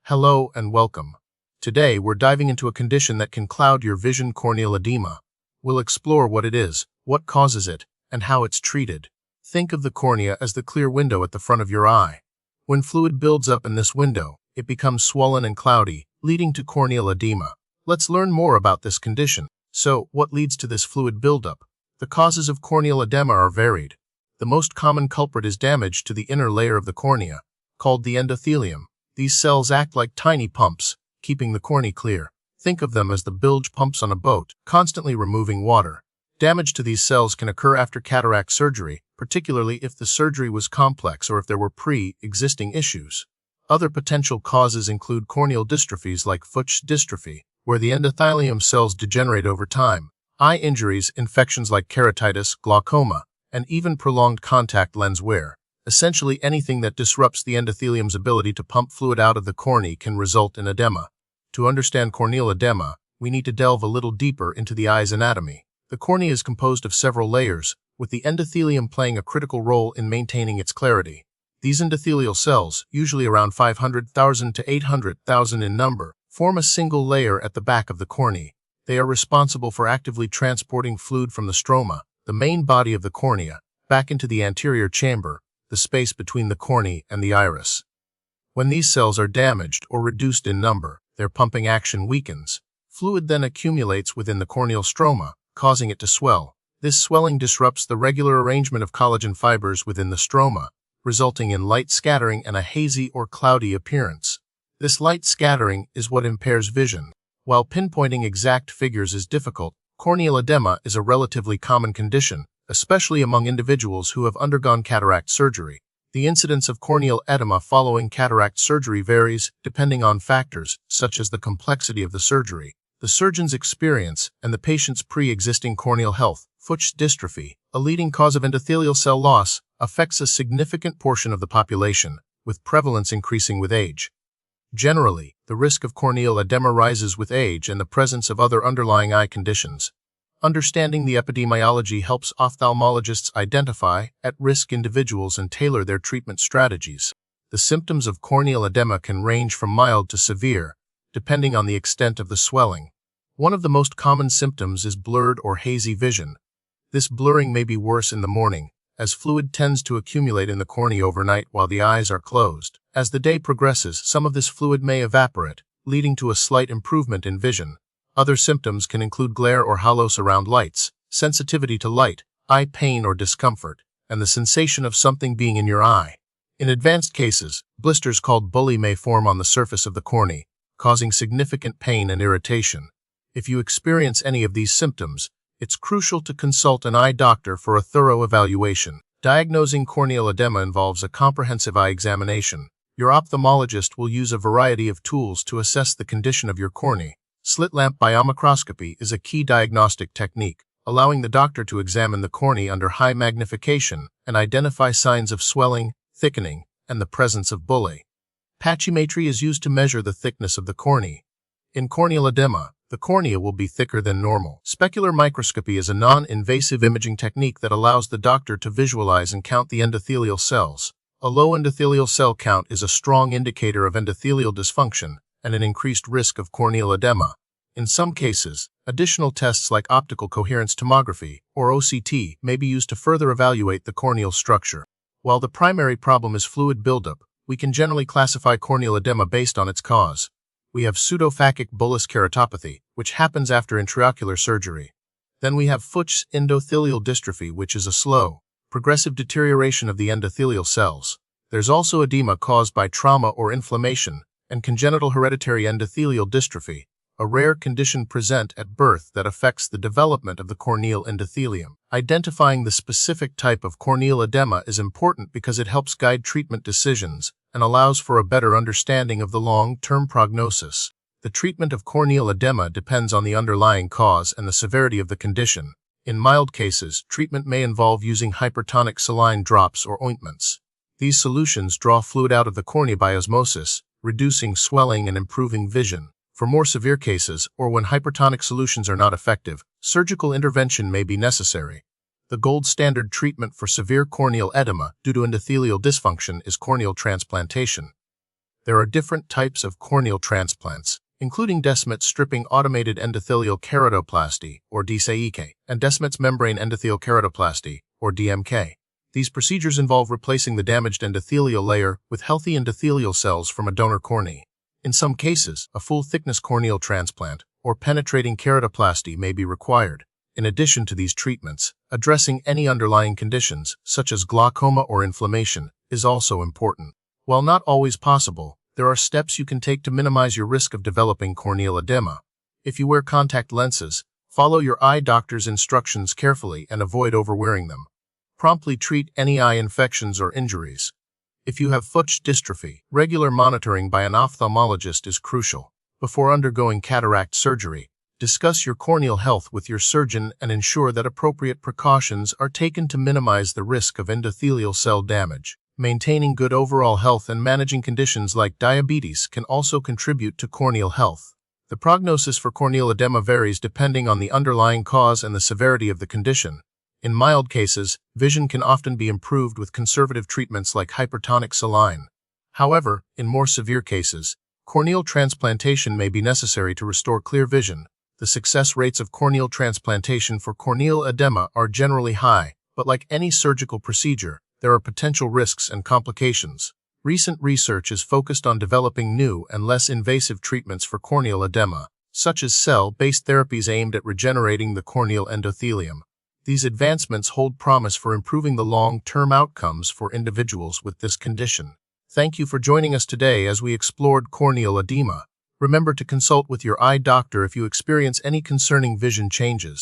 Hello and welcome. Today we're diving into a condition that can cloud your vision: corneal edema. We'll explore what it is, what causes it, and how it's treated. Think of the cornea as the clear window at the front of your eye. When fluid builds up in this window, it becomes swollen and cloudy, leading to corneal edema. Let's learn more about this condition. So, what leads to this fluid buildup? The causes of corneal edema are varied. The most common culprit is damage to the inner layer of the cornea, called the endothelium. These cells act like tiny pumps, keeping the cornea clear. Think of them as the bilge pumps on a boat, constantly removing water. Damage to these cells can occur after cataract surgery, particularly if the surgery was complex or if there were pre-existing issues. Other potential causes include corneal dystrophies like Fuchs dystrophy, where the endothelium cells degenerate over time, eye injuries, infections like keratitis, glaucoma, and even prolonged contact lens wear. Essentially, anything that disrupts the endothelium's ability to pump fluid out of the cornea can result in edema. To understand corneal edema, we need to delve a little deeper into the eye's anatomy. The cornea is composed of several layers, with the endothelium playing a critical role in maintaining its clarity. These endothelial cells, usually around 500,000 to 800,000 in number, form a single layer at the back of the cornea. They are responsible for actively transporting fluid from the stroma, the main body of the cornea, back into the anterior chamber, the space between the cornea and the iris. When these cells are damaged or reduced in number, their pumping action weakens. Fluid then accumulates within the corneal stroma, causing it to swell. This swelling disrupts the regular arrangement of collagen fibers within the stroma, resulting in light scattering and a hazy or cloudy appearance. This light scattering is what impairs vision. While pinpointing exact figures is difficult, corneal edema is a relatively common condition, especially among individuals who have undergone cataract surgery. The incidence of corneal edema following cataract surgery varies depending on factors such as the complexity of the surgery, the surgeon's experience, and the patient's pre-existing corneal health. Fuchs dystrophy, a leading cause of endothelial cell loss, affects a significant portion of the population, with prevalence increasing with age. Generally, the risk of corneal edema rises with age and the presence of other underlying eye conditions. Understanding the epidemiology helps ophthalmologists identify at-risk individuals and tailor their treatment strategies. The symptoms of corneal edema can range from mild to severe, depending on the extent of the swelling. One of the most common symptoms is blurred or hazy vision. This blurring may be worse in the morning, as fluid tends to accumulate in the cornea overnight while the eyes are closed. As the day progresses, some of this fluid may evaporate, leading to a slight improvement in vision. Other symptoms can include glare or halos around lights, sensitivity to light, eye pain or discomfort, and the sensation of something being in your eye. In advanced cases, blisters called bullae may form on the surface of the cornea, causing significant pain and irritation. If you experience any of these symptoms, it's crucial to consult an eye doctor for a thorough evaluation. Diagnosing corneal edema involves a comprehensive eye examination. Your ophthalmologist will use a variety of tools to assess the condition of your cornea. Slit lamp biomicroscopy is a key diagnostic technique, allowing the doctor to examine the cornea under high magnification and identify signs of swelling, thickening, and the presence of bullae. Pachymetry is used to measure the thickness of the cornea. In corneal edema, the cornea will be thicker than normal. Specular microscopy is a non-invasive imaging technique that allows the doctor to visualize and count the endothelial cells. A low endothelial cell count is a strong indicator of endothelial dysfunction and an increased risk of corneal edema. In some cases, additional tests like optical coherence tomography, or OCT, may be used to further evaluate the corneal structure. While the primary problem is fluid buildup, we can generally classify corneal edema based on its cause. We have pseudophakic bullous keratopathy, which happens after intraocular surgery. Then we have Fuchs endothelial dystrophy, which is a slow, progressive deterioration of the endothelial cells. There's also edema caused by trauma or inflammation, and congenital hereditary endothelial dystrophy, a rare condition present at birth that affects the development of the corneal endothelium. Identifying the specific type of corneal edema is important because it helps guide treatment decisions and allows for a better understanding of the long-term prognosis. The treatment of corneal edema depends on the underlying cause and the severity of the condition. In mild cases, treatment may involve using hypertonic saline drops or ointments. These solutions draw fluid out of the cornea by osmosis, reducing swelling and improving vision. For more severe cases, or when hypertonic solutions are not effective, surgical intervention may be necessary. The gold standard treatment for severe corneal edema due to endothelial dysfunction is corneal transplantation. There are different types of corneal transplants, including Descemet's stripping automated endothelial keratoplasty, or DCEK, and Descemet's membrane endothelial keratoplasty, or DMK. These procedures involve replacing the damaged endothelial layer with healthy endothelial cells from a donor cornea. In some cases, a full-thickness corneal transplant, or penetrating keratoplasty, may be required. In addition to these treatments, addressing any underlying conditions, such as glaucoma or inflammation, is also important. While not always possible, there are steps you can take to minimize your risk of developing corneal edema. If you wear contact lenses, follow your eye doctor's instructions carefully and avoid overwearing them. Promptly treat any eye infections or injuries. If you have Fuchs dystrophy, regular monitoring by an ophthalmologist is crucial. Before undergoing cataract surgery, discuss your corneal health with your surgeon and ensure that appropriate precautions are taken to minimize the risk of endothelial cell damage. Maintaining good overall health and managing conditions like diabetes can also contribute to corneal health. The prognosis for corneal edema varies depending on the underlying cause and the severity of the condition. In mild cases, vision can often be improved with conservative treatments like hypertonic saline. However, in more severe cases, corneal transplantation may be necessary to restore clear vision. The success rates of corneal transplantation for corneal edema are generally high, but like any surgical procedure, there are potential risks and complications. Recent research is focused on developing new and less invasive treatments for corneal edema, such as cell-based therapies aimed at regenerating the corneal endothelium. These advancements hold promise for improving the long-term outcomes for individuals with this condition. Thank you for joining us today as we explored corneal edema. Remember to consult with your eye doctor if you experience any concerning vision changes.